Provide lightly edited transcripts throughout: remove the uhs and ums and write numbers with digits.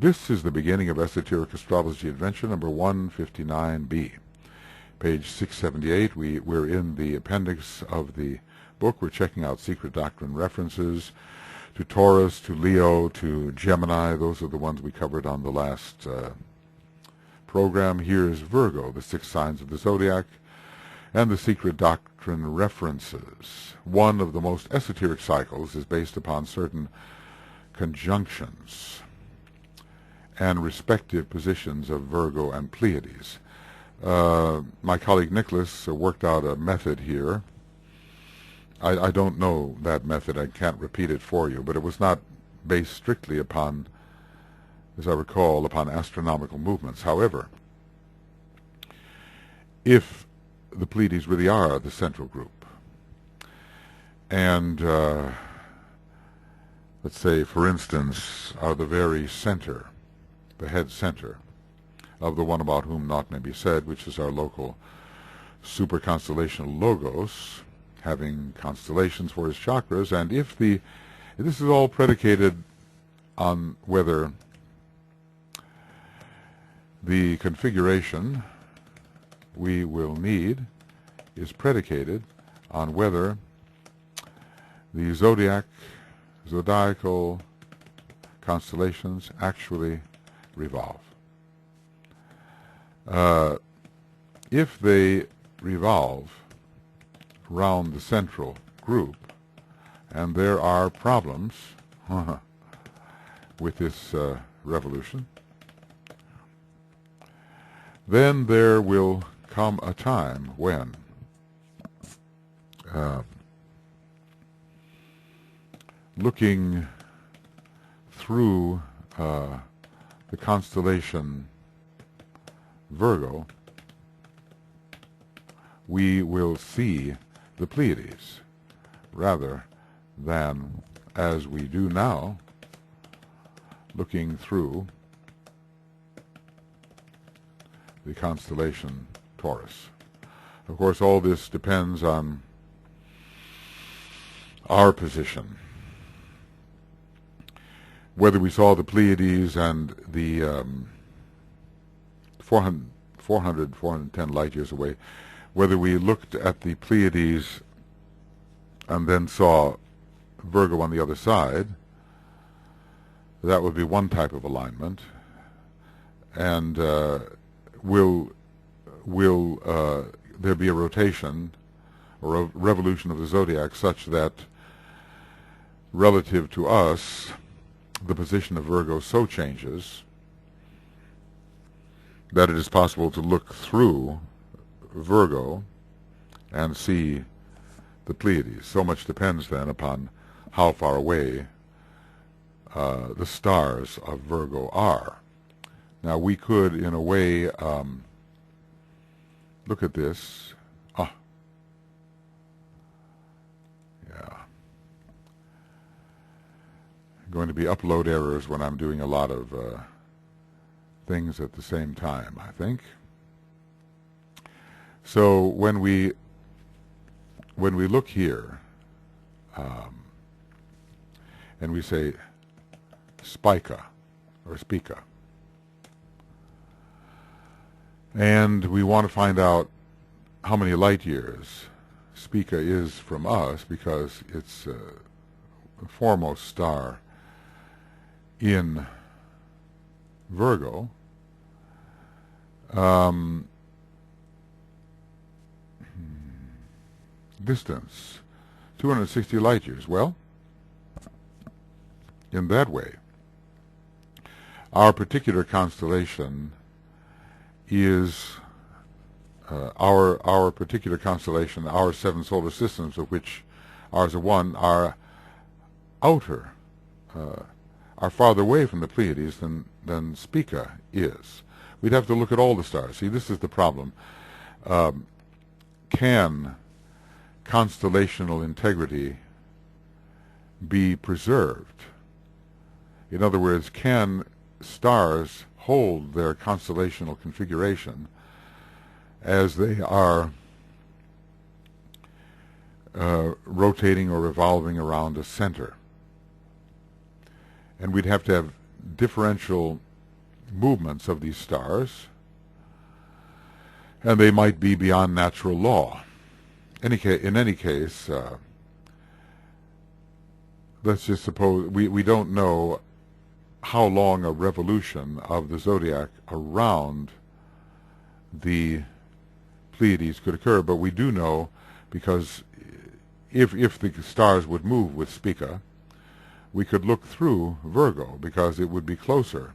This is the beginning of Esoteric Astrology Adventure number 159B. Page 678, we're in the appendix of the book. We're checking out secret doctrine references to Taurus, to Leo, to Gemini. Those are the ones we covered on the last program. Here's Virgo, the 6 signs of the zodiac, and the secret doctrine references. One of the most esoteric cycles is based upon certain conjunctions and respective positions of Virgo and Pleiades. My colleague Nicholas worked out a method here. I don't know that method. I can't repeat it for you, but it was not based strictly upon, as I recall, upon astronomical movements. However, if the Pleiades really are the central group, and let's say, for instance, are the very center, the head center of the one about whom naught may be said, which is our local super constellational logos, having constellations for his chakras, and if this is all predicated on whether the configuration we will need is predicated on whether the zodiacal constellations actually revolve. If they revolve round the central group, and there are problems with this revolution, then there will come a time when looking through the constellation Virgo, we will see the Pleiades rather than, as we do now, looking through the constellation Taurus. Of course, all this depends on our position. Whether we saw the Pleiades and the 410 light years away, whether we looked at the Pleiades and then saw Virgo on the other side, that would be one type of alignment. And will there be a rotation or a revolution of the zodiac such that relative to us the position of Virgo so changes that it is possible to look through Virgo and see the Pleiades. So much depends then upon how far away the stars of Virgo are. Now we could, in a way, look at this. Going to be upload errors when I'm doing a lot of things at the same time, I think. So when we look here and we say Spica or Spica, and we want to find out how many light years Spica is from us, because it's the foremost star in Virgo, distance 260 light years. Well, in that way, our particular constellation is our particular constellation, our 7 solar systems, of which ours are one, are outer, are farther away from the Pleiades than Spica is. We'd have to look at all the stars. See, this is the problem. Can constellational integrity be preserved? In other words, can stars hold their constellational configuration as they are rotating or revolving around a center? And we'd have to have differential movements of these stars, and they might be beyond natural law. In any case, let's just suppose we don't know how long a revolution of the zodiac around the Pleiades could occur, but we do know, because if the stars would move with Spica, we could look through Virgo, because it would be closer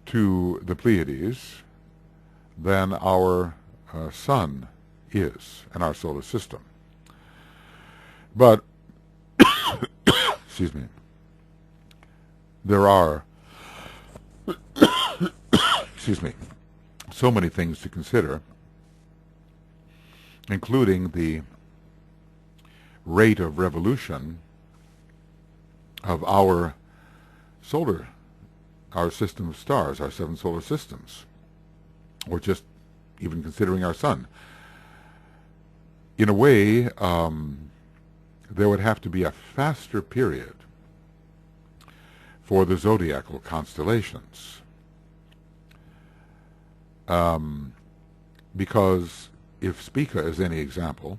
to the Pleiades than our sun is in our solar system. But excuse me, there are excuse me, so many things to consider, including the rate of revolution of our system of stars, our 7 solar systems, or just even considering our sun. In a way, there would have to be a faster period for the zodiacal constellations, because if Spica is any example,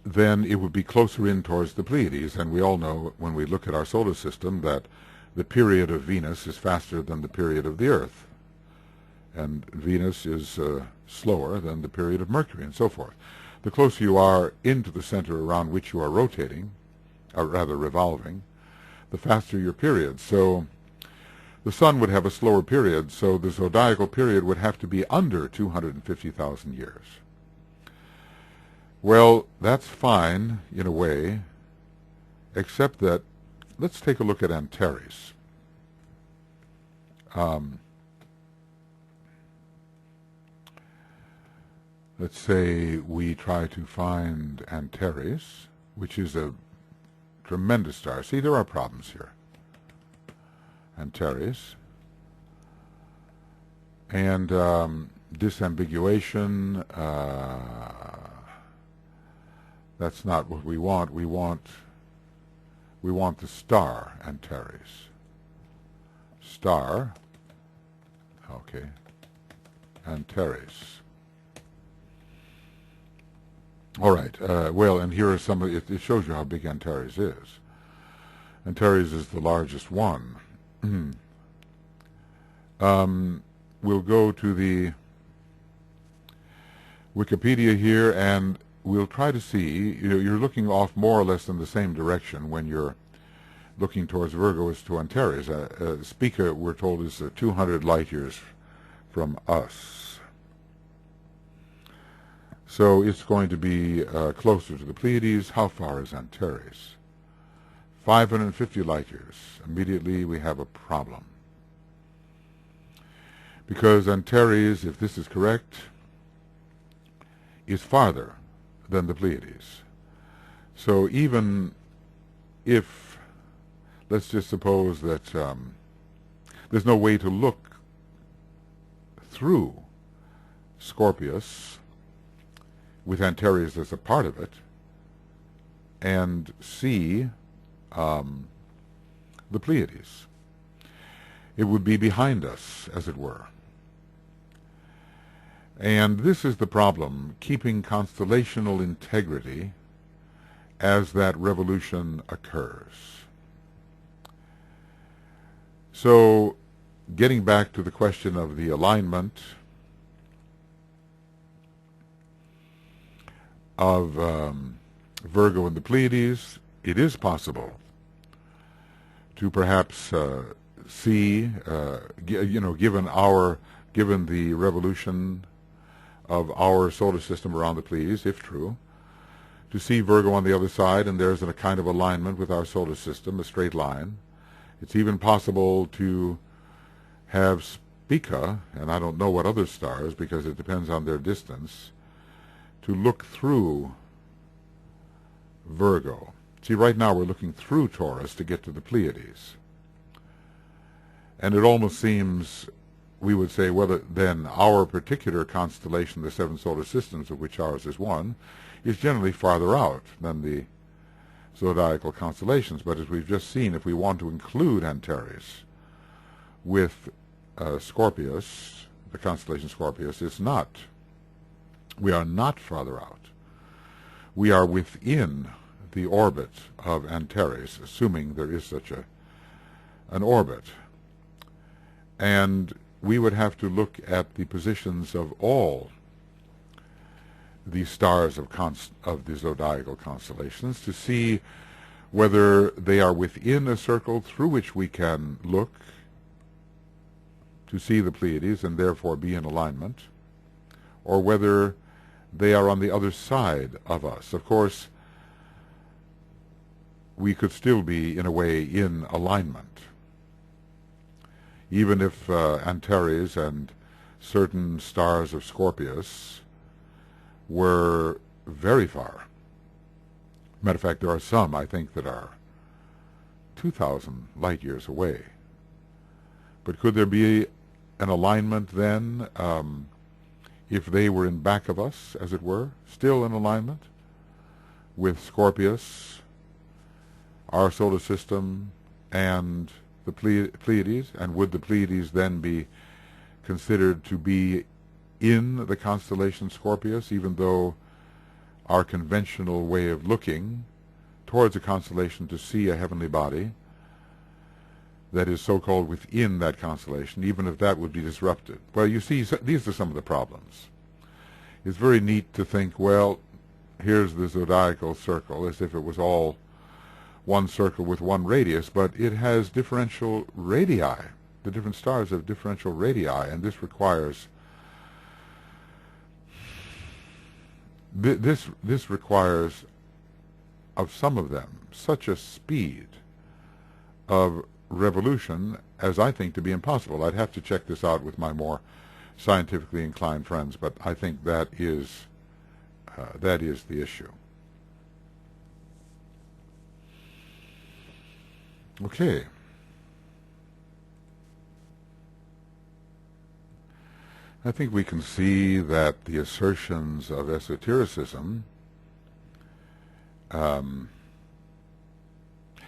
then it would be closer in towards the Pleiades, and we all know when we look at our solar system that the period of Venus is faster than the period of the Earth, and Venus is slower than the period of Mercury, and so forth. The closer you are into the center around which you are rotating, or rather revolving, the faster your period. So the sun would have a slower period, so the zodiacal period would have to be under 250,000 years. Well, that's fine in a way, except that let's take a look at Antares. Let's say we try to find Antares, which is a tremendous star. See, there are problems here. Antares. And disambiguation, that's not what we want. We want the star Antares. Star, okay, Antares. All right. Well, and here are some of it. It shows you how big Antares is. Antares is the largest one. We'll go to the Wikipedia here, and we'll try to see. You're looking off more or less in the same direction when you're looking towards Virgo as to Antares. Spica, we're told, is 200 light years from us. So it's going to be closer to the Pleiades. How far is Antares? 550 light years. Immediately we have a problem. Because Antares, if this is correct, is farther than the Pleiades. So even if, let's just suppose that there's no way to look through Scorpius with Antares as a part of it and see the Pleiades. It would be behind us, as it were. And this is the problem, keeping constellational integrity as that revolution occurs. So, getting back to the question of the alignment of Virgo and the Pleiades, it is possible to perhaps see, given the revolution of our solar system around the Pleiades, if true, to see Virgo on the other side, and there's a kind of alignment with our solar system, a straight line. It's even possible to have Spica, and I don't know what other stars, because it depends on their distance, to look through Virgo. See, right now we're looking through Taurus to get to the Pleiades. And it almost seems, we would say, whether then our particular constellation, the 7 solar systems, of which ours is one, is generally farther out than the zodiacal constellations. But as we've just seen, if we want to include Antares with Scorpius, the constellation Scorpius, we are not farther out. We are within the orbit of Antares, assuming there is such an orbit. And we would have to look at the positions of all the stars of the zodiacal constellations to see whether they are within a circle through which we can look to see the Pleiades and therefore be in alignment, or whether they are on the other side of us. Of course, we could still be, in a way, in alignment, even if Antares and certain stars of Scorpius were very far. Matter of fact, there are some, I think, that are 2,000 light years away. But could there be an alignment then, if they were in back of us, as it were, still in alignment with Scorpius, our solar system, and the Pleiades? And would the Pleiades then be considered to be in the constellation Scorpius, even though our conventional way of looking towards a constellation to see a heavenly body that is so-called within that constellation, even if that would be disrupted? Well, you see, these are some of the problems. It's very neat to think, well, here's the zodiacal circle, as if it was all one circle with one radius, but it has differential radii. The different stars have differential radii, and this requires this requires of some of them such a speed of revolution as I think to be impossible. I'd have to check this out with my more scientifically inclined friends, but I think that is the issue. Okay. I think we can see that the assertions of esotericism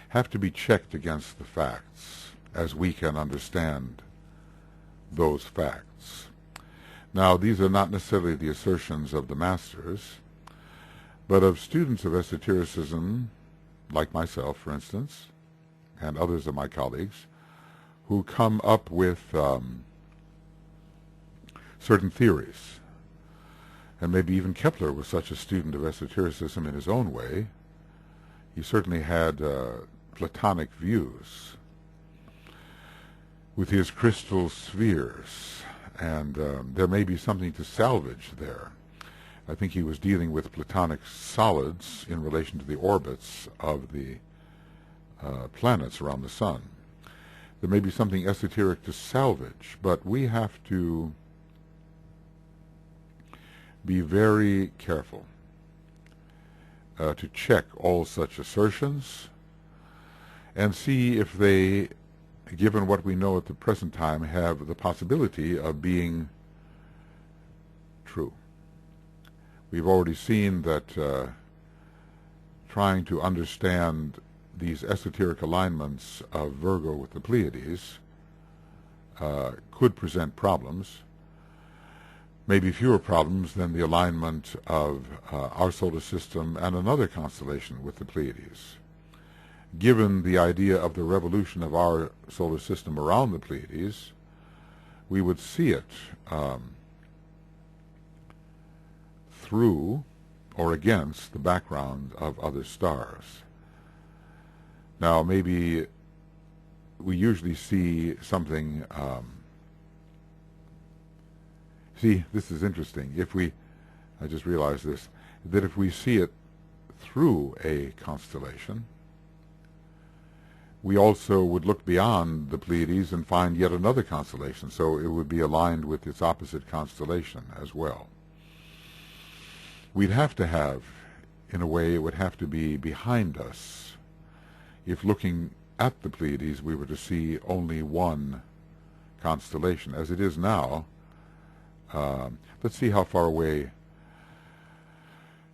have to be checked against the facts as we can understand those facts. Now, these are not necessarily the assertions of the masters, but of students of esotericism, like myself, for instance, and others of my colleagues, who come up with certain theories. And maybe even Kepler was such a student of esotericism in his own way. He certainly had Platonic views with his crystal spheres, and there may be something to salvage there. I think he was dealing with Platonic solids in relation to the orbits of the planets around the sun. There may be something esoteric to salvage, but we have to be very careful to check all such assertions and see if they, given what we know at the present time, have the possibility of being true. We've already seen that trying to understand these esoteric alignments of Virgo with the Pleiades could present problems. Maybe fewer problems than the alignment of our solar system and another constellation with the Pleiades. Given the idea of the revolution of our solar system around the Pleiades, we would see it through or against the background of other stars. Now, maybe we usually see something. See, this is interesting. I just realized this, that if we see it through a constellation, we also would look beyond the Pleiades and find yet another constellation, so it would be aligned with its opposite constellation as well. We'd have to have, in a way, it would have to be behind us. If looking at the Pleiades we were to see only one constellation, as it is now. Let's see how far away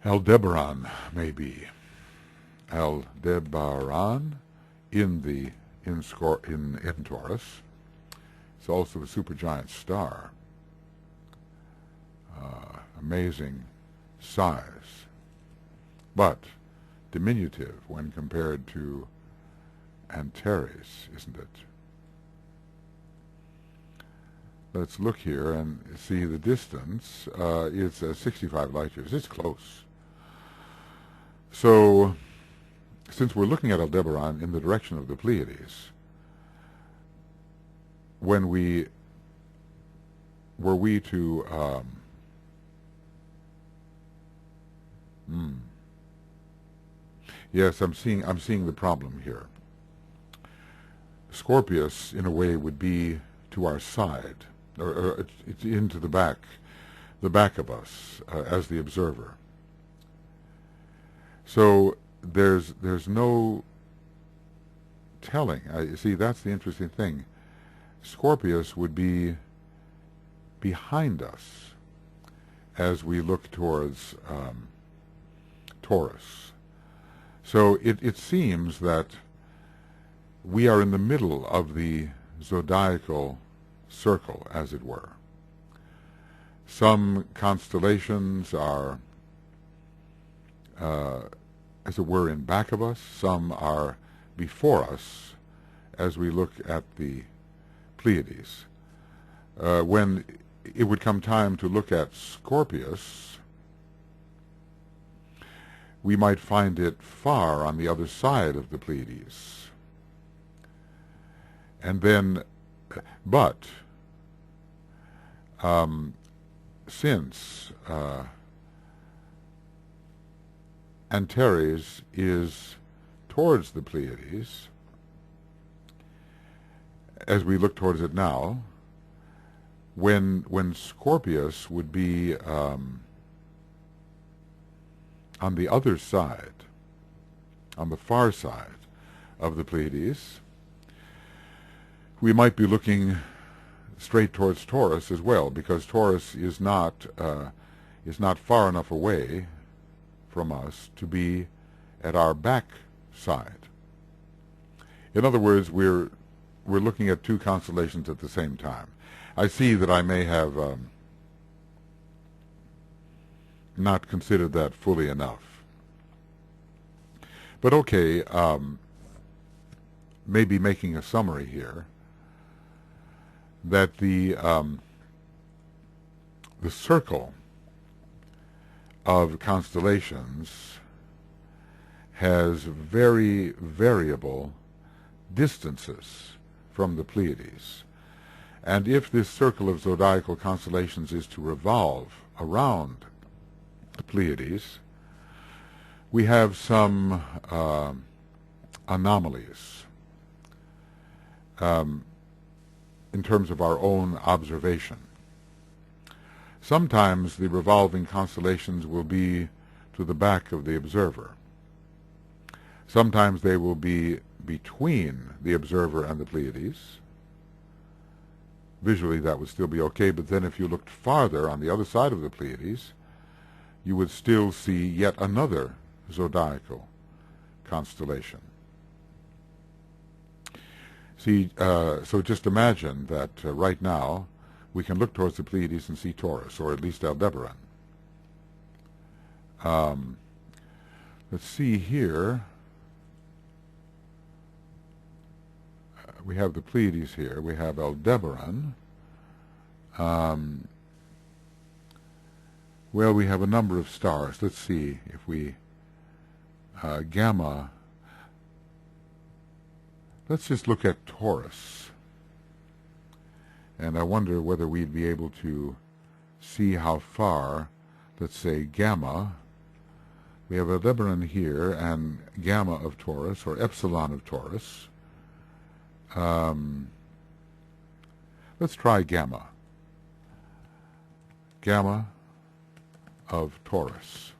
Aldebaran may be. Aldebaran in Taurus. It's also a supergiant star. Amazing size, but diminutive when compared to Antares, isn't it? Let's look here and see the distance. It's 65 light years. It's close. So, since we're looking at Aldebaran in the direction of the Pleiades, were we to yes, I'm seeing the problem here. Scorpius, in a way, would be to our side, or it's into the back of us as the observer. So there's no telling. See, that's the interesting thing. Scorpius would be behind us as we look towards Taurus. So it seems that we are in the middle of the zodiacal circle, as it were. Some constellations are, as it were, in back of us. Some are before us as we look at the Pleiades. When it would come time to look at Scorpius, we might find it far on the other side of the Pleiades. And then, but since Antares is towards the Pleiades, as we look towards it now, when Scorpius would be on the other side, on the far side of the Pleiades, we might be looking straight towards Taurus as well, because Taurus is not far enough away from us to be at our back side. In other words, we're looking at two constellations at the same time. I see that I may have not considered that fully enough. But okay, maybe making a summary here, that the circle of constellations has very variable distances from the Pleiades. And if this circle of zodiacal constellations is to revolve around the Pleiades, we have some anomalies in terms of our own observation. Sometimes the revolving constellations will be to the back of the observer. Sometimes they will be between the observer and the Pleiades. Visually that would still be okay, but then if you looked farther on the other side of the Pleiades, you would still see yet another zodiacal constellation. See, so just imagine that right now we can look towards the Pleiades and see Taurus, or at least Aldebaran. Let's see here. We have the Pleiades here. We have Aldebaran. Well, we have a number of stars. Let's see if we Gamma. Let's just look at Taurus. And I wonder whether we'd be able to see how far, let's say, Gamma. We have Aldebaran here and Gamma of Taurus, or Epsilon of Taurus. Let's try Gamma. Gamma of Taurus.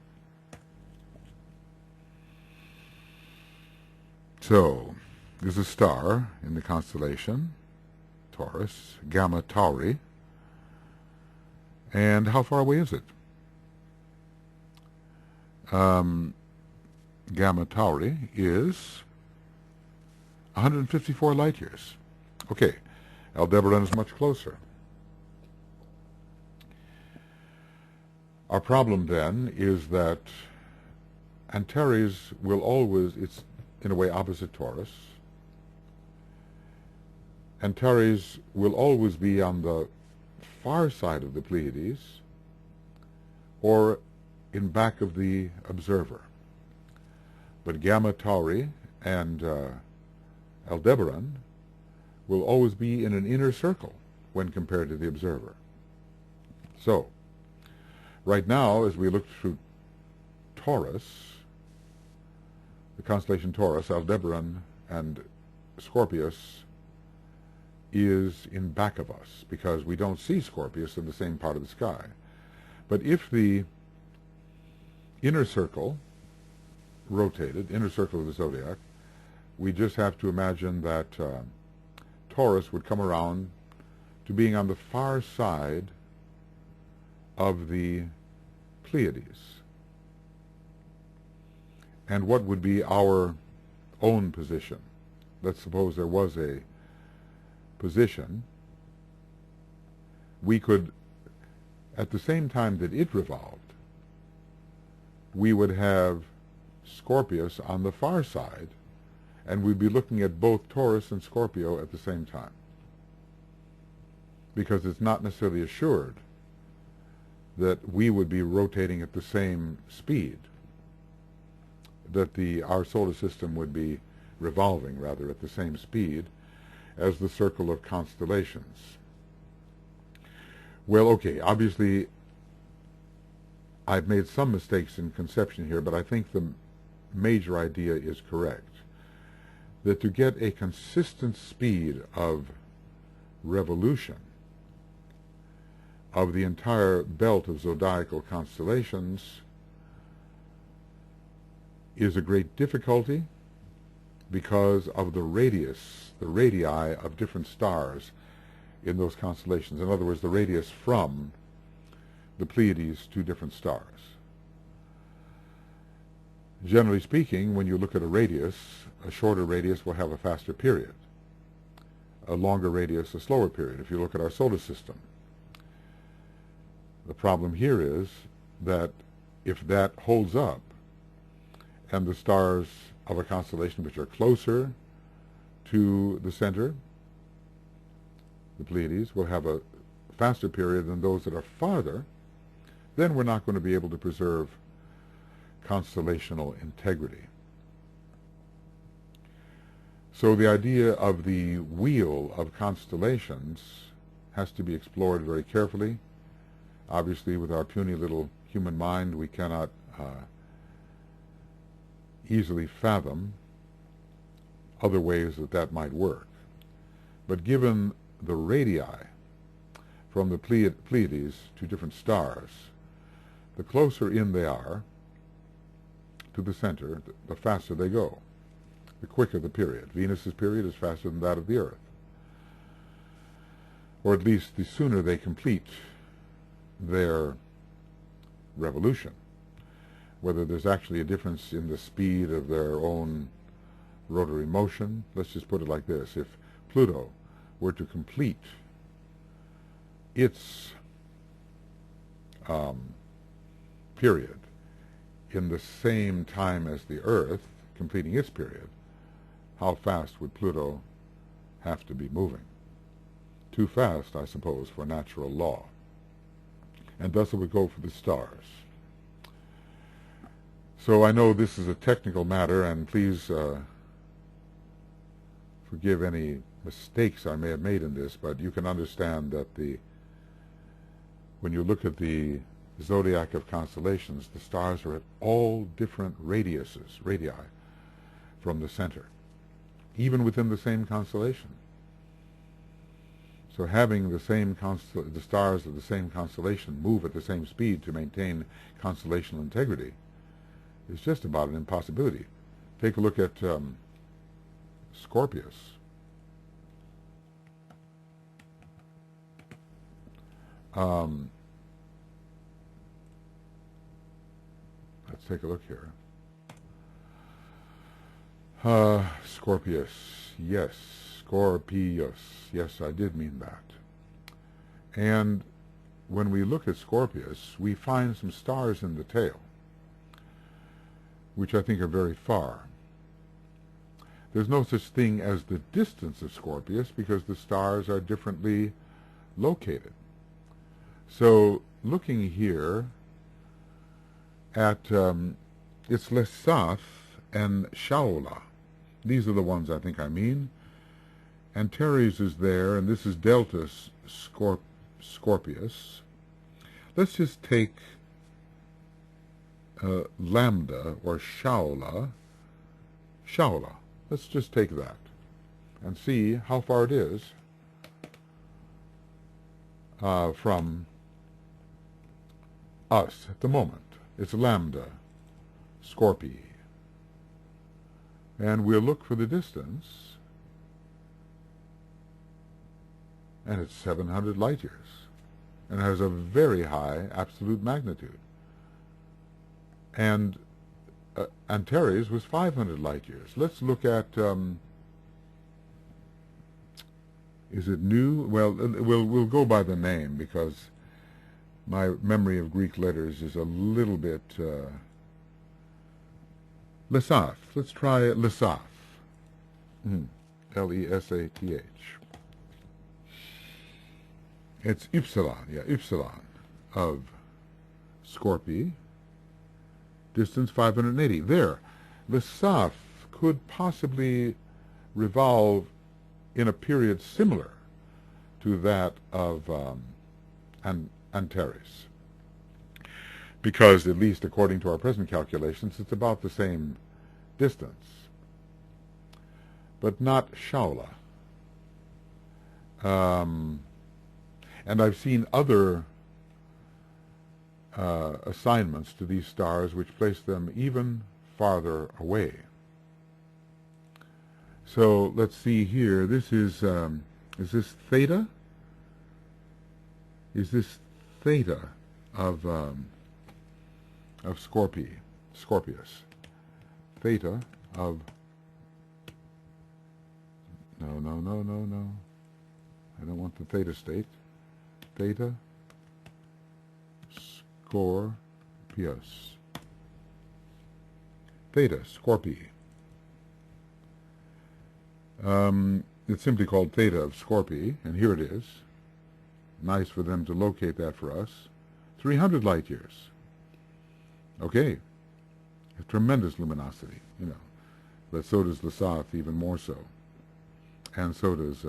So, there's a star in the constellation Taurus, Gamma Tauri. And how far away is it? Gamma Tauri is 154 light years. Okay, Aldebaran is much closer. Our problem then is that Antares will always, it's in a way opposite Taurus. Antares will always be on the far side of the Pleiades or in back of the observer. But Gamma Tauri and Aldebaran will always be in an inner circle when compared to the observer. So, right now, as we look through Taurus, the constellation Taurus, Aldebaran and Scorpius is in back of us because we don't see Scorpius in the same part of the sky. But if the inner circle rotated, inner circle of the zodiac, we just have to imagine that Taurus would come around to being on the far side of the Pleiades. And what would be our own position? Let's suppose there was a position. We could, at the same time that it revolved, we would have Scorpius on the far side, and we'd be looking at both Taurus and Scorpio at the same time. Because it's not necessarily assured that we would be rotating at the same speed, that our solar system would be revolving, rather, at the same speed as the circle of constellations. Well, okay, obviously I've made some mistakes in conception here, but I think the major idea is correct. That to get a consistent speed of revolution of the entire belt of zodiacal constellations is a great difficulty because of the radius, the radii of different stars in those constellations. In other words, the radius from the Pleiades to different stars. Generally speaking, when you look at a radius, a shorter radius will have a faster period. A longer radius, a slower period. If you look at our solar system, the problem here is that if that holds up, and the stars of a constellation which are closer to the center, the Pleiades, will have a faster period than those that are farther, then we're not going to be able to preserve constellational integrity. So the idea of the wheel of constellations has to be explored very carefully. Obviously, with our puny little human mind, we cannot easily fathom other ways that might work. But given the radii from the Pleiades to different stars, the closer in they are to the center, the faster they go, the quicker the period. Venus's period is faster than that of the Earth. Or at least the sooner they complete their revolution. Whether there's actually a difference in the speed of their own rotary motion, let's just put it like this. If Pluto were to complete its period in the same time as the Earth, completing its period, how fast would Pluto have to be moving? Too fast, I suppose, for natural law. And thus it would go for the stars. So I know this is a technical matter, and please forgive any mistakes I may have made in this, but you can understand that when you look at the zodiac of constellations, the stars are at all different radii from the center, even within the same constellation. So having the stars of the same constellation move at the same speed to maintain constellational integrity is just about an impossibility. Take a look at Scorpius. Let's take a look here. Scorpius. Yes, Scorpius. Yes, I did mean that. And when we look at Scorpius, we find some stars in the tail, which I think are very far. There's no such thing as the distance of Scorpius because the stars are differently located. So looking here at it's Lesaf and Shaula. These are the ones I think I mean. Antares is there, and this is Delta Scorpius. Let's just take Lambda or Shaula. Shaula. Let's just take that and see how far it is from us at the moment. It's Lambda Scorpii. And we'll look for the distance, and it's 700 light years, and has a very high absolute magnitude. And Antares was 500 light years. Let's look at, is it Nu? Well, we'll go by the name because my memory of Greek letters is a little bit, Lesaf. Let's try Lesaf. L-E-S-A-T-H. It's Upsilon, Upsilon of Scorpii. Distance 580. There. Lesaf could possibly revolve in a period similar to that of Antares. Because, at least according to our present calculations, it's about the same distance. But not Shaula. And I've seen other assignments to these stars which place them even farther away. So let's see here. This is this Theta? Is this Theta of Scorpius? Theta of no. I don't want the theta state. Theta Scorpius. Theta Scorpii. It's simply called Theta of Scorpii, and here it is. Nice for them to locate that for us. 300 light years. Okay. A tremendous luminosity, But so does Lesaf, even more so. And so does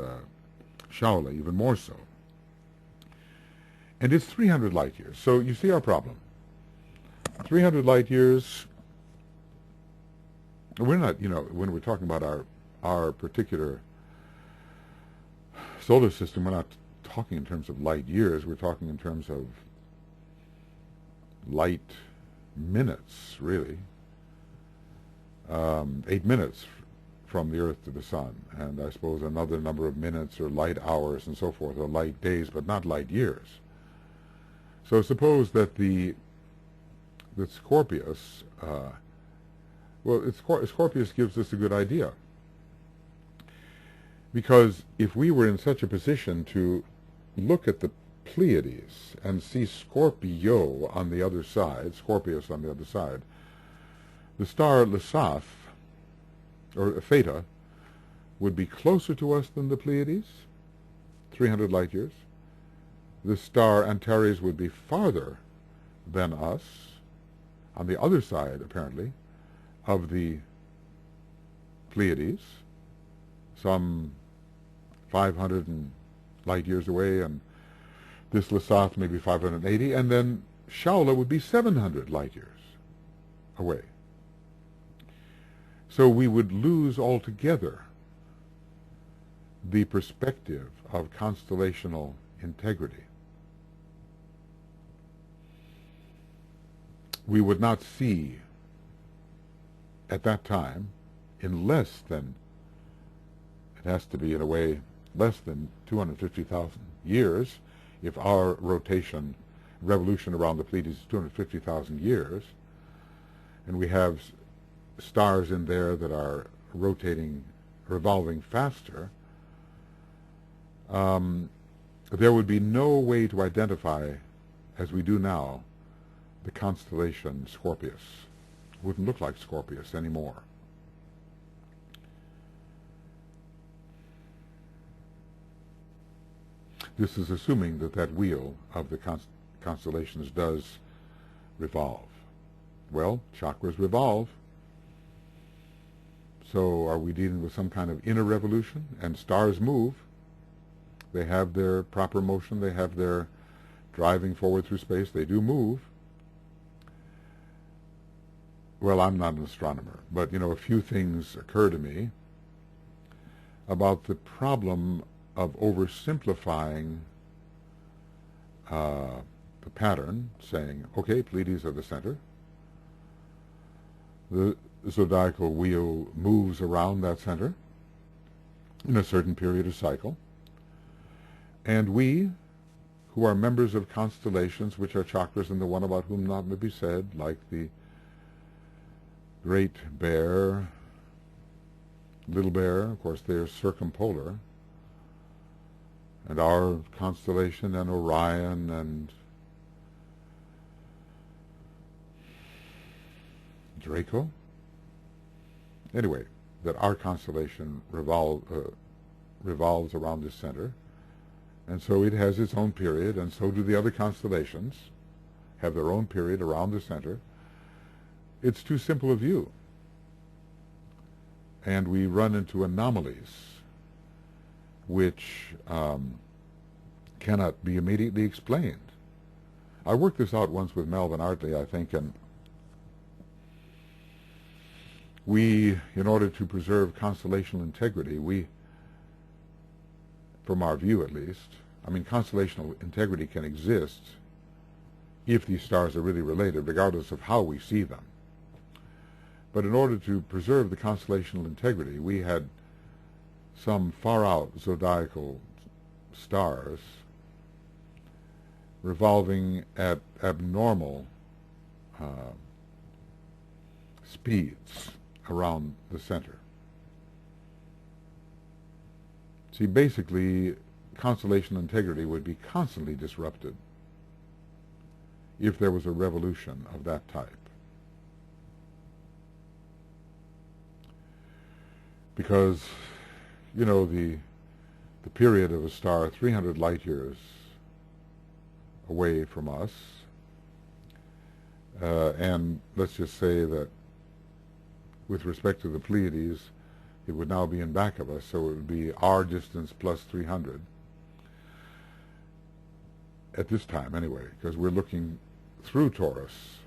Shaula, even more so. And it's 300 light years. So you see our problem. 300 light years. We're not, when we're talking about our particular solar system, we're not talking in terms of light years. We're talking in terms of light minutes, really. 8 minutes from the Earth to the Sun, and I suppose another number of minutes or light hours and so forth, or light days, but not light years. So suppose that Scorpius, Scorpius gives us a good idea. Because if we were in such a position to look at the Pleiades and see Scorpio on the other side, Scorpius on the other side, the star Lesaf, or Theta, would be closer to us than the Pleiades, 300 light years. The star Antares would be farther than us, on the other side, apparently, of the Pleiades, some 500 light years away, and this Lesaf maybe 580, and then Shaula would be 700 light years away. So we would lose altogether the perspective of constellational integrity. We would not see at that time, in less than, it has to be in a way, less than 250,000 years, if our revolution around the Pleiades is 250,000 years, and we have stars in there that are revolving faster, there would be no way to identify, as we do now, the constellation Scorpius. It wouldn't look like Scorpius anymore. This is assuming that that wheel of the constellations does revolve. Well, chakras revolve. So are we dealing with some kind of inner revolution? And stars move. They have their proper motion. They have their driving forward through space. They do move. Well, I'm not an astronomer, but, a few things occur to me about the problem of oversimplifying the pattern, saying, okay, Pleiades are the center. The zodiacal wheel moves around that center in a certain period of cycle. And we, who are members of constellations, which are chakras, and the one about whom not may be said, like the Great Bear, Little Bear, of course they're circumpolar, and our constellation and Orion and Draco. Anyway, that our constellation revolves around this center, and so it has its own period, and so do the other constellations have their own period around the center. It's too simple a view, and we run into anomalies which cannot be immediately explained. I worked this out once with Melvin Artley, I think, and we, in order to preserve constellational integrity, from our view at least, constellational integrity can exist if these stars are really related, regardless of how we see them. But in order to preserve the constellational integrity, we had some far-out zodiacal stars revolving at abnormal speeds around the center. See, basically, constellational integrity would be constantly disrupted if there was a revolution of that type. Because, the period of a star 300 light years away from us, and let's just say that with respect to the Pleiades, it would now be in back of us, so it would be our distance plus 300 at this time anyway, because we're looking through Taurus,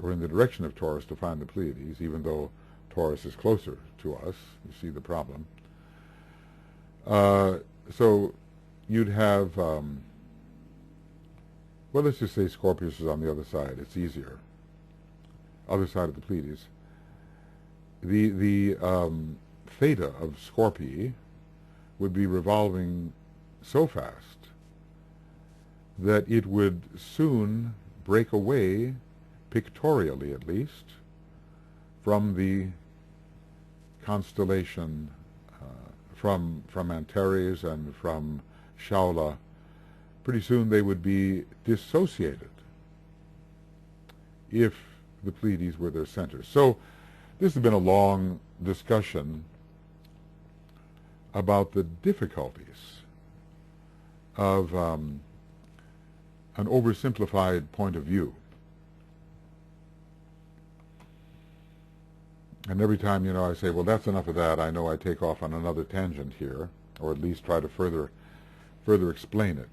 or in the direction of Taurus to find the Pleiades, even though Taurus is closer to us. You see the problem. So you'd have, well, let's just say Scorpius is on the other side. It's easier. Other side of the Pleiades. The theta of Scorpii would be revolving so fast that it would soon break away, pictorially at least, from the constellation, from Antares and from Shaula. Pretty soon they would be dissociated if the Pleiades were their center. So this has been a long discussion about the difficulties of an oversimplified point of view. And every time, I say, well, that's enough of that, I know I take off on another tangent here, or at least try to further explain it.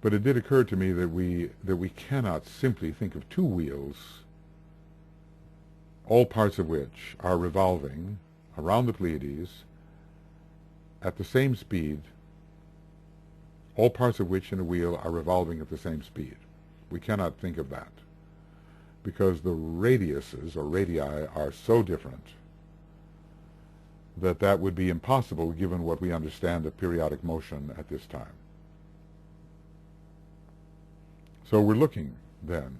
But it did occur to me that we cannot simply think of two wheels, all parts of which are revolving around the Pleiades at the same speed, all parts of which in a wheel are revolving at the same speed. We cannot think of that, because the radiuses, or radii, are so different that that would be impossible given what we understand of periodic motion at this time. So we're looking, then,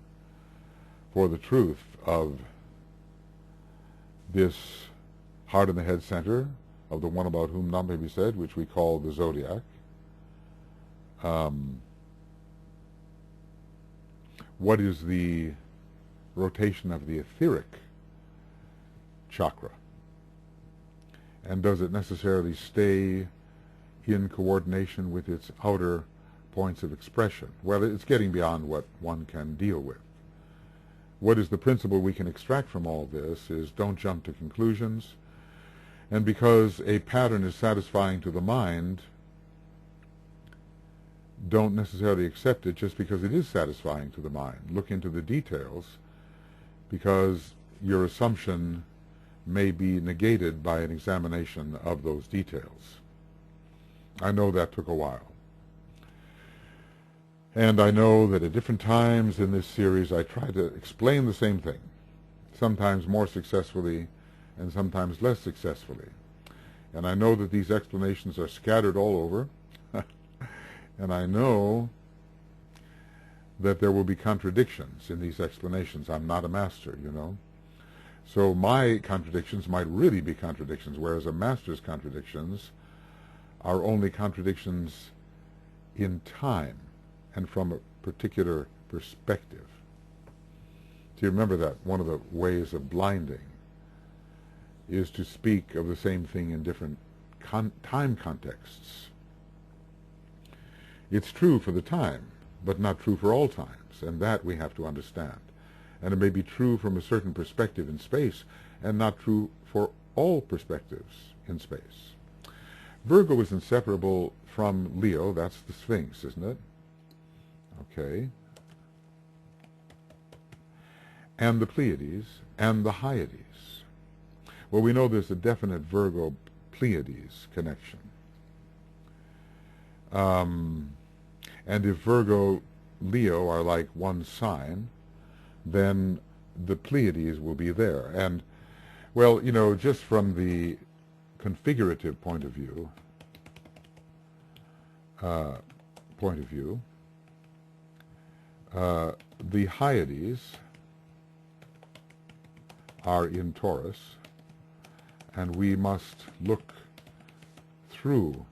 for the truth of this heart in the head center of the one about whom none may be said, which we call the zodiac. What is the rotation of the etheric chakra? And does it necessarily stay in coordination with its outer points of expression? Well, it's getting beyond what one can deal with. What is the principle we can extract from all this is don't jump to conclusions. And because a pattern is satisfying to the mind, don't necessarily accept it just because it is satisfying to the mind. Look into the details, because your assumption may be negated by an examination of those details. I know that took a while. And I know that at different times in this series I try to explain the same thing, sometimes more successfully and sometimes less successfully. And I know that these explanations are scattered all over, and I know that there will be contradictions in these explanations. I'm not a master, you know. So my contradictions might really be contradictions, whereas a master's contradictions are only contradictions in time and from a particular perspective. Do you remember that? One of the ways of blinding is to speak of the same thing in different time contexts. It's true for the time, but not true for all times, and that we have to understand. And it may be true from a certain perspective in space, and not true for all perspectives in space. Virgo is inseparable from Leo. That's the Sphinx, isn't it? Okay. And the Pleiades and the Hyades. Well, we know there's a definite Virgo-Pleiades connection. And if Virgo, Leo are like one sign, then the Pleiades will be there. And, well, you know, just from the configurative point of view, the Hyades are in Taurus, and we must look through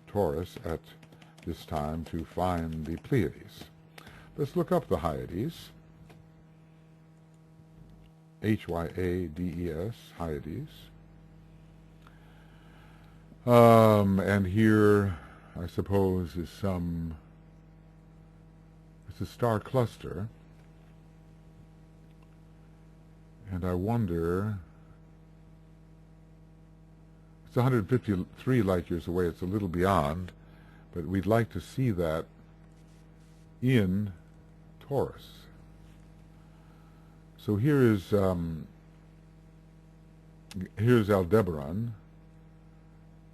Taurus at this time to find the Pleiades. Let's look up the Hyades. Hyades, Hyades. And here, I suppose, is it's a star cluster. And I wonder, it's 153 light years away, it's a little beyond, but we'd like to see that in Taurus. So here's Aldebaran,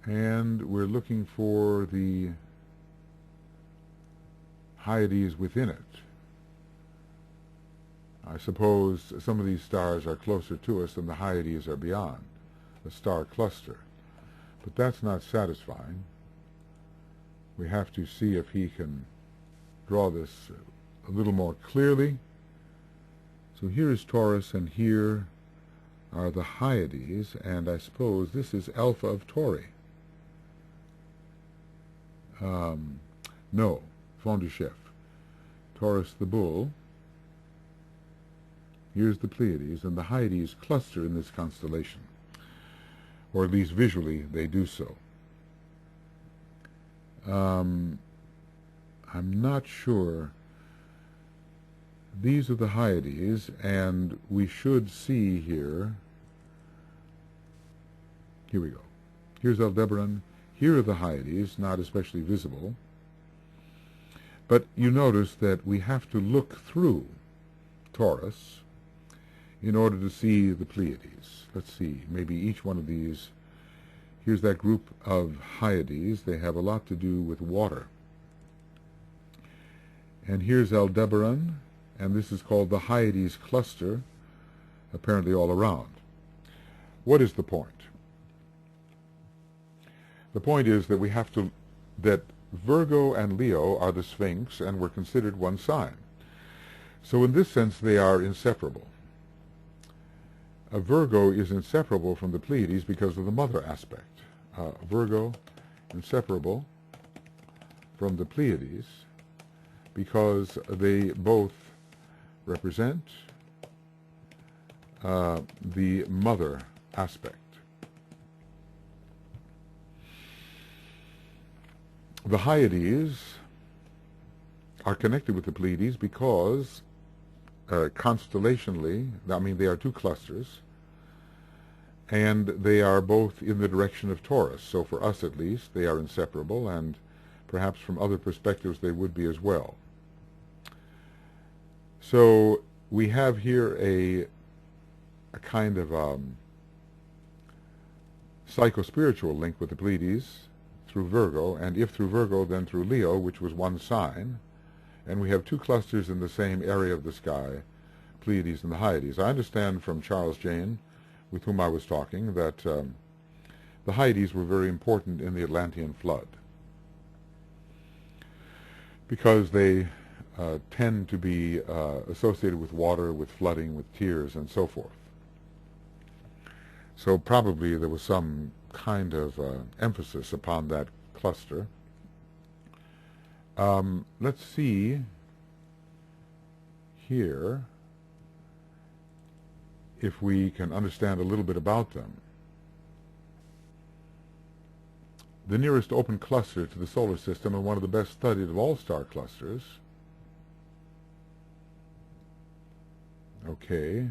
and we're looking for the Hyades within it. I suppose some of these stars are closer to us than the Hyades are beyond, a star cluster. But that's not satisfying. We have to see if he can draw this a little more clearly. So here is Taurus, and here are the Hyades, and I suppose this is Alpha of Tauri. No, Fond du Chef. Taurus the bull. Here's the Pleiades, and the Hyades cluster in this constellation, or at least visually they do so. I'm not sure. These are the Hyades, and we should see here we go. Here's Aldebaran. Here are the Hyades, not especially visible. But you notice that we have to look through Taurus in order to see the Pleiades. Let's see, maybe each one of these. Here's that group of Hyades. They have a lot to do with water. And here's Aldebaran, and this is called the Hyades cluster, apparently all around. What is the point? The point is that we have to, that Virgo and Leo are the Sphinx and were considered one sign. So in this sense they are inseparable. A Virgo is inseparable from the Pleiades because of the mother aspect. Virgo inseparable from the Pleiades because they both represent the mother aspect. The Hyades are connected with the Pleiades because constellationally, I mean, they are two clusters, and they are both in the direction of Taurus. So for us, at least, they are inseparable, and perhaps from other perspectives they would be as well. So we have here a kind of psycho-spiritual link with the Pleiades through Virgo, and if through Virgo, then through Leo, which was one sign. And we have two clusters in the same area of the sky, Pleiades and the Hyades. I understand from Charles Jane, with whom I was talking, that the Hyades were very important in the Atlantean flood because they tend to be associated with water, with flooding, with tears, and so forth. So probably there was some kind of emphasis upon that cluster. Let's see here if we can understand a little bit about them. The nearest open cluster to the solar system and one of the best studied of all star clusters. Okay.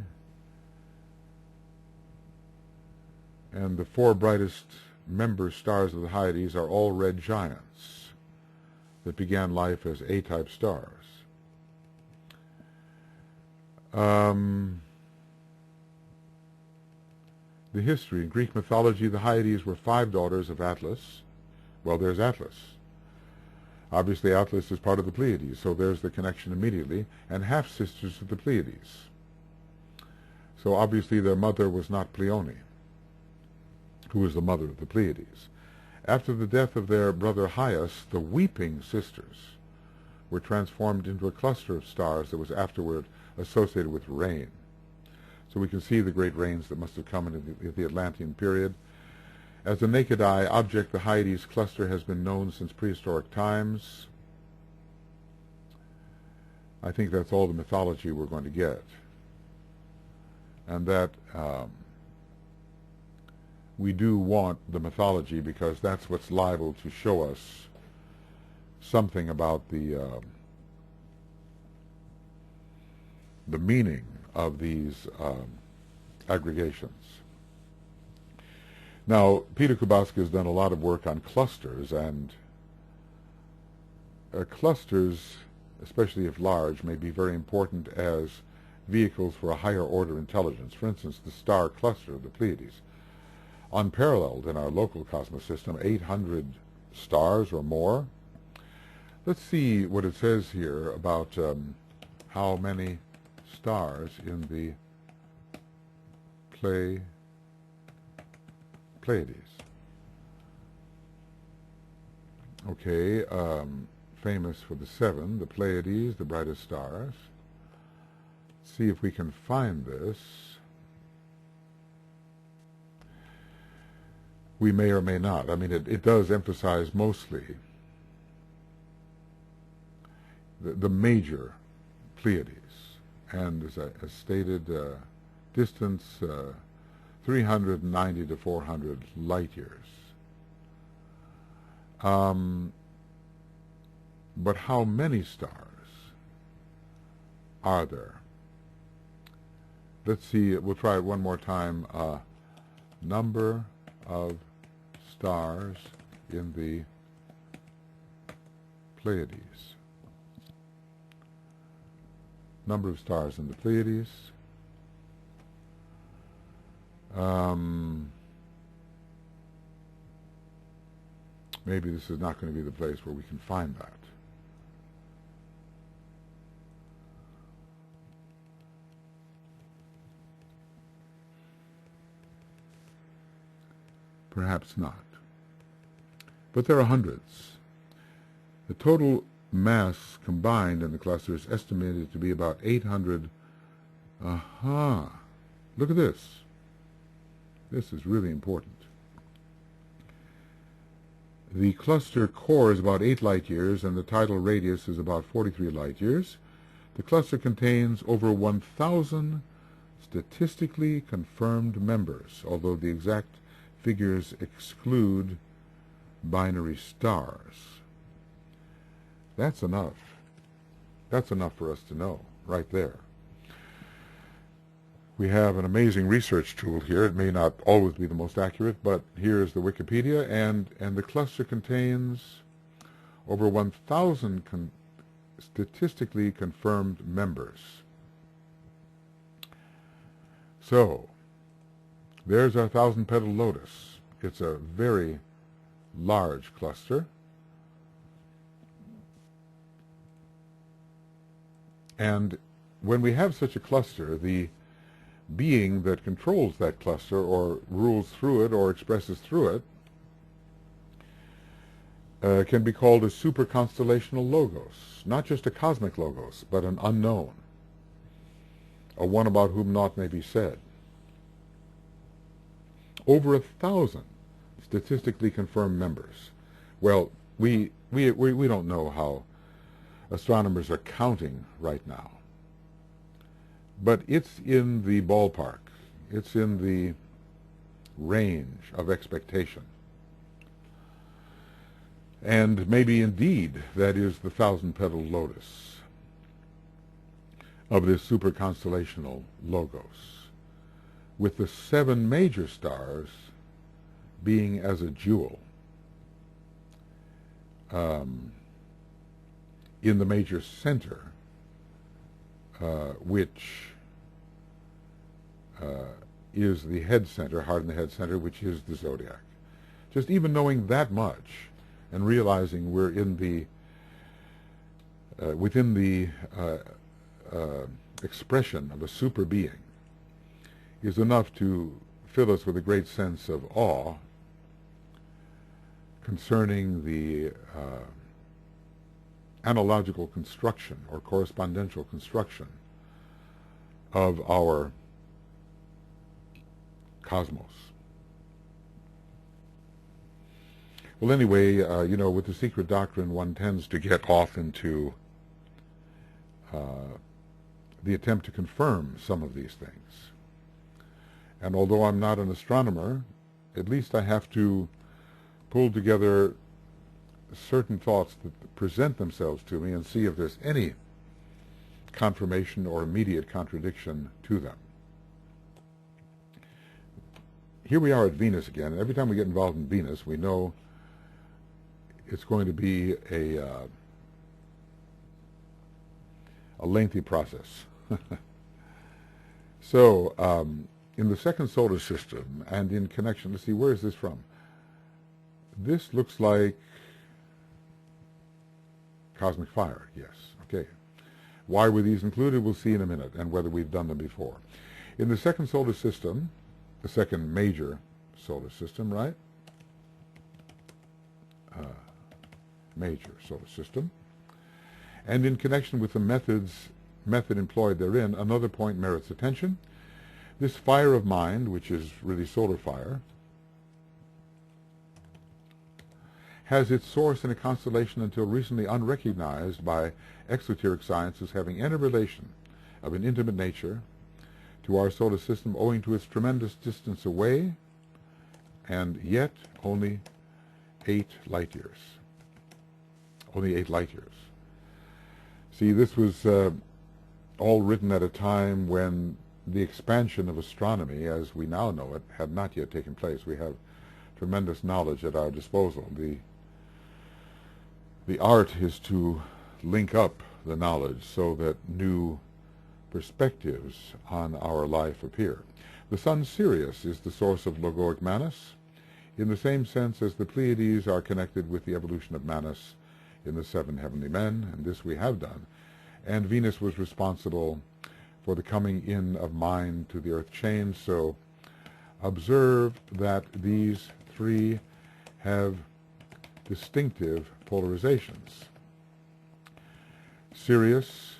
And the four brightest member stars of the Hyades are all red giants that began life as A-type stars. The history. In Greek mythology, the Hyades were 5 daughters of Atlas. Well, there's Atlas. Obviously, Atlas is part of the Pleiades, so there's the connection immediately, and half-sisters of the Pleiades. So obviously their mother was not Pleione, who was the mother of the Pleiades. After the death of their brother Hyas, the weeping sisters were transformed into a cluster of stars that was afterward associated with rain. So we can see the great rains that must have come in the Atlantean period. As a naked eye object, the Hyades cluster has been known since prehistoric times. I think that's all the mythology we're going to get. And that we do want the mythology because that's what's liable to show us something about the meaning of these aggregations. Now, Peter Kubowski has done a lot of work on clusters, and clusters, especially if large, may be very important as vehicles for a higher order intelligence. For instance, the star cluster of the Pleiades, unparalleled in our local cosmos system, 800 stars or more. Let's see what it says here about how many stars in the Pleiades. Okay, famous for the 7, the Pleiades, the brightest stars. Let's see if we can find this. We may or may not. I mean, it does emphasize mostly the major Pleiades. And as stated, distance 390 to 400 light years. But how many stars are there? Let's see, we'll try it one more time. Number of stars in the Pleiades. Number of stars in the Pleiades. Maybe this is not going to be the place where we can find that. Perhaps not. But there are hundreds. The total mass combined in the cluster is estimated to be about 800. Look at this. This is really important. The cluster core is about 8 light years, and the tidal radius is about 43 light years. The cluster contains over 1,000 statistically confirmed members, although the exact figures exclude binary stars. That's enough. That's enough for us to know, right there. We have an amazing research tool here. It may not always be the most accurate, but here is the Wikipedia, and the cluster contains over 1,000 statistically confirmed members. So, there's our 1,000-petal lotus. It's a very large cluster. And when we have such a cluster, the being that controls that cluster or rules through it or expresses through it can be called a super-constellational logos, not just a cosmic logos, but an unknown, a one about whom naught may be said. Over 1,000 statistically confirmed members. Well, we don't know how astronomers are counting right now, but it's in the ballpark. It's in the range of expectation. And maybe indeed that is the 1,000-petal lotus of this super-constellational logos, with the 7 major stars being as a jewel in the major center, which is the head center, heart in the head center, which is the zodiac. Just even knowing that much and realizing we're in the within the expression of a super being is enough to fill us with a great sense of awe concerning the analogical construction or correspondential construction of our cosmos. Well, anyway, with the secret doctrine, one tends to get off into the attempt to confirm some of these things. And although I'm not an astronomer, at least I have to pull together certain thoughts that present themselves to me and see if there's any confirmation or immediate contradiction to them. Here we are at Venus again, and every time we get involved in Venus, we know it's going to be a lengthy process. So, in the second solar system, and in connection, let's see, where is this from? This looks like cosmic fire, yes. Okay. Why were these included? We'll see in a minute, and whether we've done them before. In the second solar system, the second major solar system, right? Major solar system. And in connection with the method employed therein, another point merits attention. This fire of mind, which is really solar fire, has its source in a constellation until recently unrecognized by exoteric science as having any relation of an intimate nature to our solar system, owing to its tremendous distance away, and yet only 8 light years. Only 8 light years. See, this was all written at a time when the expansion of astronomy, as we now know it, had not yet taken place. We have tremendous knowledge at our disposal. The art is to link up the knowledge so that new perspectives on our life appear. The sun Sirius is the source of logoic Manus, in the same sense as the Pleiades are connected with the evolution of Manus in the 7 heavenly men, and this we have done. And Venus was responsible for the coming in of mind to the earth chain, so observe that these 3 have distinctive polarizations. Sirius,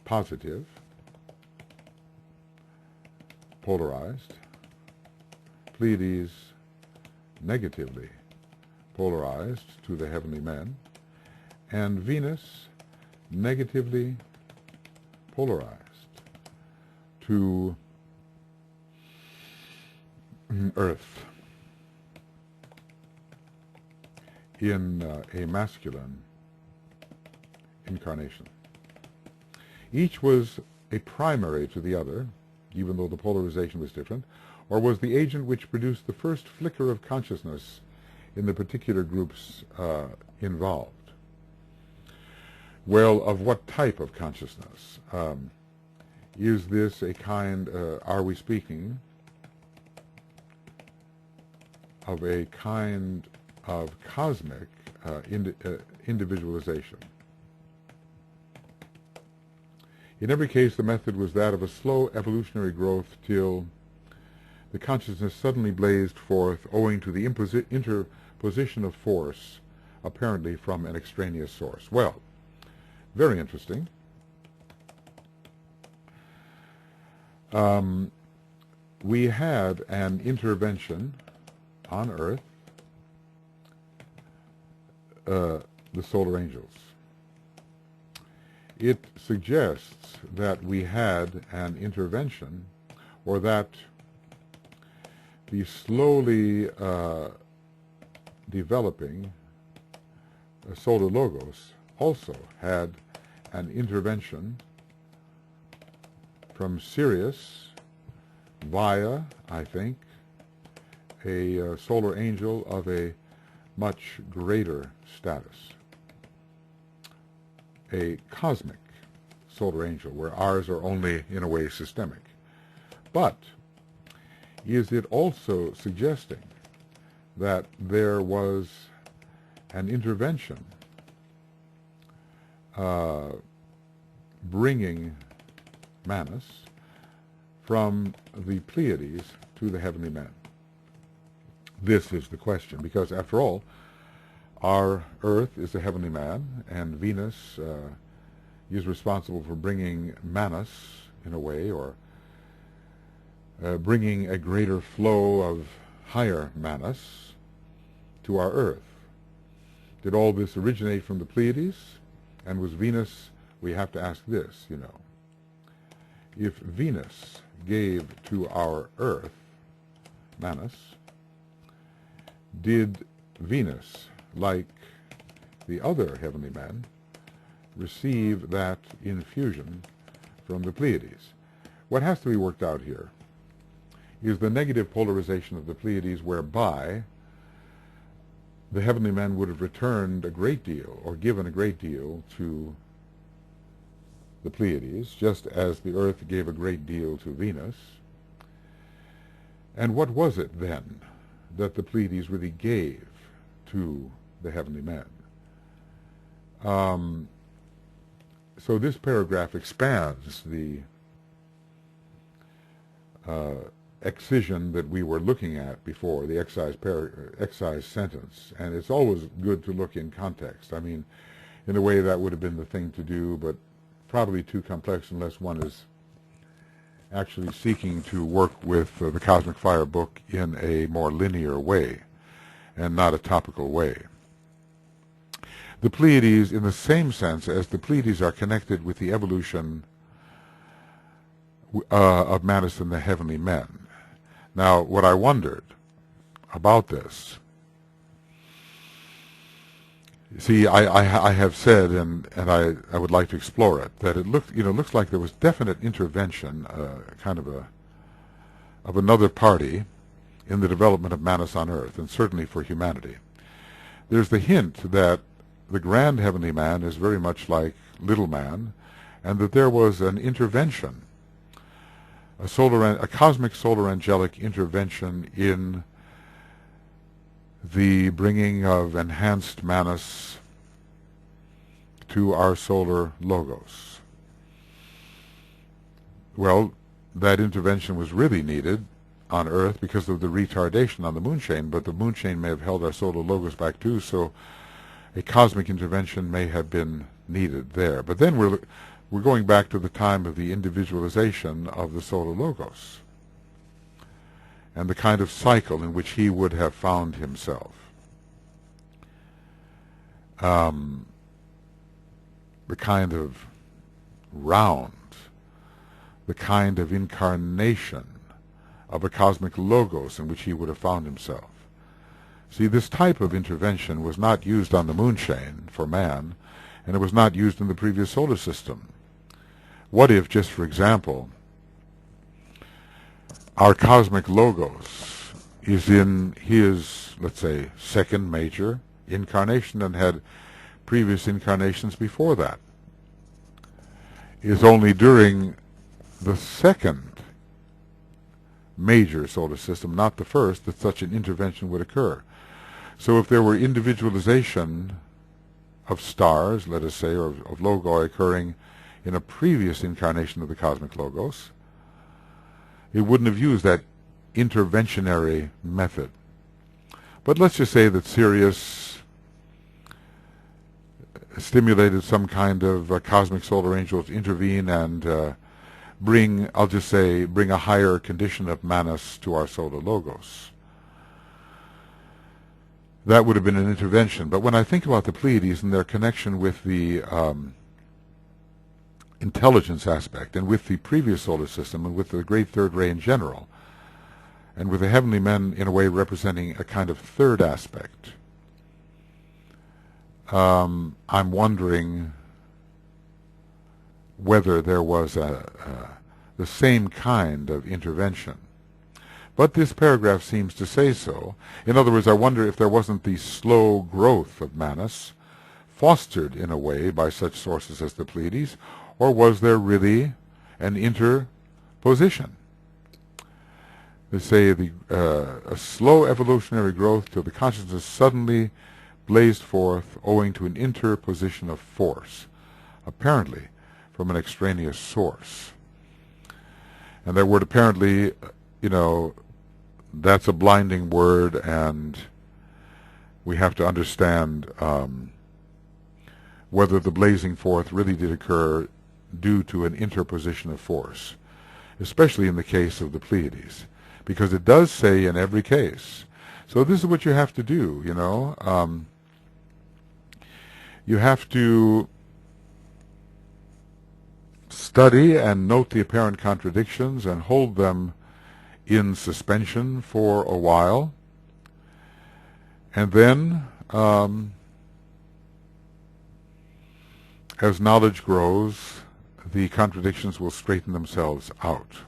positive, polarized, Pleiades negatively polarized to the heavenly men, and Venus negatively polarized to Earth in a masculine incarnation. Each was a primary to the other, even though the polarization was different, or was the agent which produced the first flicker of consciousness in the particular groups involved. Well, of what type of consciousness? Is this a kind, are we speaking of a kind of cosmic individualization? In every case, the method was that of a slow evolutionary growth till the consciousness suddenly blazed forth owing to the interposition of force, apparently from an extraneous source. Well, very interesting. We had an intervention on Earth, the solar angels. It suggests that we had an intervention, or that the slowly developing solar logos also had an intervention from Sirius via, I think, a solar angel of a much greater status, a cosmic solar angel, where ours are only, in a way, systemic. But is it also suggesting that there was an intervention bringing Manus from the Pleiades to the heavenly men? This is the question, because after all, our Earth is a heavenly man, and Venus is responsible for bringing Manus, in a way, or bringing a greater flow of higher Manus to our Earth. Did all this originate from the Pleiades? And was Venus, we have to ask this, you know. If Venus gave to our Earth Manus, did Venus, like the other heavenly men, receive that infusion from the Pleiades? What has to be worked out here is the negative polarization of the Pleiades, whereby the heavenly men would have returned a great deal, or given a great deal, to the Pleiades, just as the Earth gave a great deal to Venus. And what was it then that the Pleiades really gave to the heavenly men? So this paragraph expands the excision that we were looking at before, the excise sentence, and it's always good to look in context. I mean, in a way that would have been the thing to do, but probably too complex unless one is actually seeking to work with the Cosmic Fire book in a more linear way and not a topical way. The Pleiades, in the same sense as the Pleiades are connected with the evolution of Manus and the heavenly men. Now, what I wondered about this, see, I have said, and I would like to explore it, that it looks like there was definite intervention, kind of another party in the development of Manus on Earth, and certainly for humanity. There's the hint that the grand heavenly man is very much like little man, and that there was an intervention, a cosmic solar angelic intervention in the bringing of enhanced Manus to our solar logos. Well, that intervention was really needed on Earth because of the retardation on the moonchain, but the moonchain may have held our solar logos back too, so a cosmic intervention may have been needed there. But then we're going back to the time of the individualization of the solar logos. and the kind of cycle in which he would have found himself. The kind of round, the kind of incarnation of a cosmic logos in which he would have found himself. See, this type of intervention was not used on the moonshane for man, and it was not used in the previous solar system. What if, just for example, our cosmic logos is in his, let's say, second major incarnation and had previous incarnations before that? Is only during the second major solar system, not the first, that such an intervention would occur. So if there were individualization of stars, let us say, or of logoi occurring in a previous incarnation of the cosmic logos, it wouldn't have used that interventionary method. But let's just say that Sirius stimulated some kind of cosmic solar angel to intervene and bring, I'll just say, bring a higher condition of Manus to our solar logos. That would have been an intervention. But when I think about the Pleiades and their connection with the intelligence aspect, and with the previous solar system, and with the great third ray in general, and with the heavenly men in a way representing a kind of third aspect, I'm wondering whether there was the same kind of intervention. But this paragraph seems to say so. In other words, I wonder if there wasn't the slow growth of Manus, fostered in a way by such sources as the Pleiades, or was there really an interposition? They say a slow evolutionary growth till the consciousness suddenly blazed forth owing to an interposition of force, apparently from an extraneous source. And that word apparently, that's a blinding word, and we have to understand whether the blazing forth really did occur due to an interposition of force, especially in the case of the Pleiades, because it does say in every case. So this is what you have to do, you have to study and note the apparent contradictions and hold them in suspension for a while, and then as knowledge grows, the contradictions will straighten themselves out.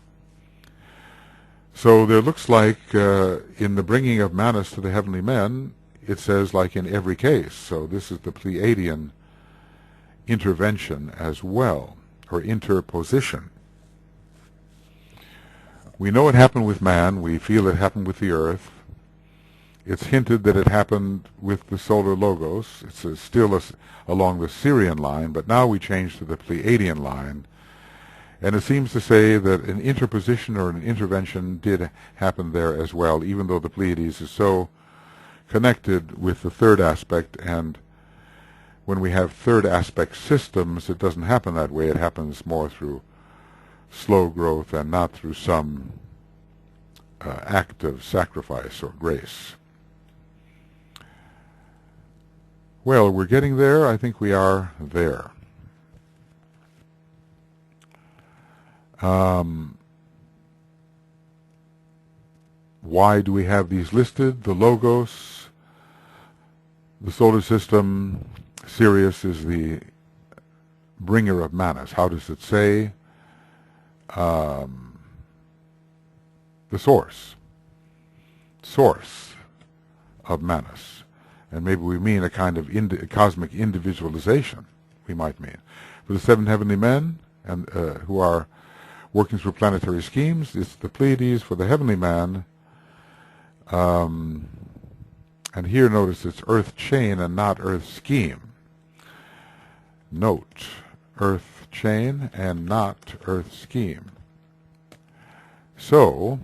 So there looks like in the bringing of Manus to the heavenly men, it says like in every case. So this is the Pleiadian intervention as well, or interposition. We know it happened with man. We feel it happened with the earth. It's hinted that it happened with the solar logos. It's still along the Sirian line, but now we change to the Pleiadian line. And it seems to say that an interposition or an intervention did happen there as well, even though the Pleiades is so connected with the third aspect. And when we have third aspect systems, it doesn't happen that way. It happens more through slow growth and not through some act of sacrifice or grace. Well, we're getting there. I think we are there. Why do we have these listed? The logos, the solar system, Sirius is the bringer of Manus. How does it say? The source of Manus. And maybe we mean a kind of cosmic individualization, we might mean. For the seven heavenly men, and who are working through planetary schemes, it's the Pleiades. For the heavenly man, and here notice it's earth chain and not earth scheme. Note, earth chain and not earth scheme. So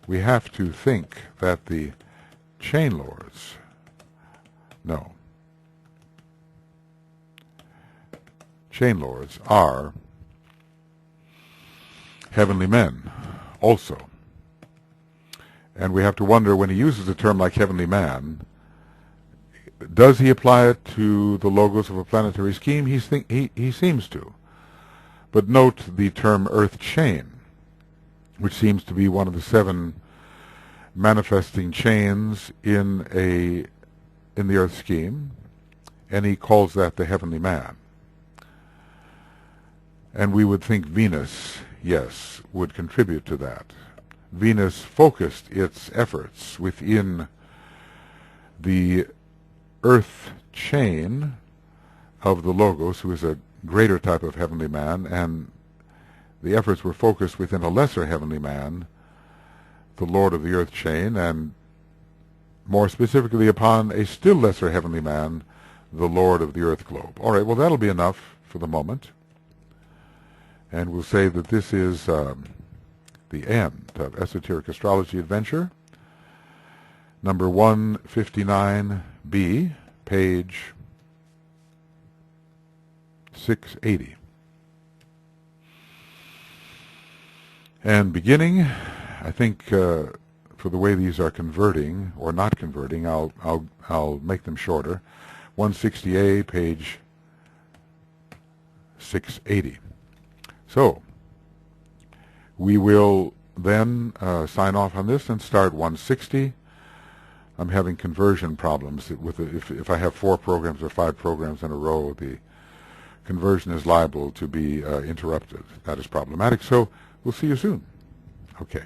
we have to think that the chain lords, chain lords are heavenly men also. And we have to wonder, when he uses a term like heavenly man, does he apply it to the logos of a planetary scheme? He seems to. But note the term earth chain, which seems to be one of the 7 manifesting chains in the earth scheme, and he calls that the heavenly man. And we would think Venus, yes, would contribute to that. Venus focused its efforts within the earth chain of the Logos, who is a greater type of heavenly man, and the efforts were focused within a lesser heavenly man, the Lord of the earth chain, and more specifically upon a still lesser heavenly man, the Lord of the earth globe. All right, well, that'll be enough for the moment. And we'll say that this is the end of Esoteric Astrology Adventure, number 159B, page 680. And beginning, I think for the way these are converting or not converting, I'll make them shorter. 160A, page 680. So we will then sign off on this and start 160. I'm having conversion problems with if I have 4 programs or 5 programs in a row. The conversion is liable to be interrupted. That is problematic. So we'll see you soon. Okay.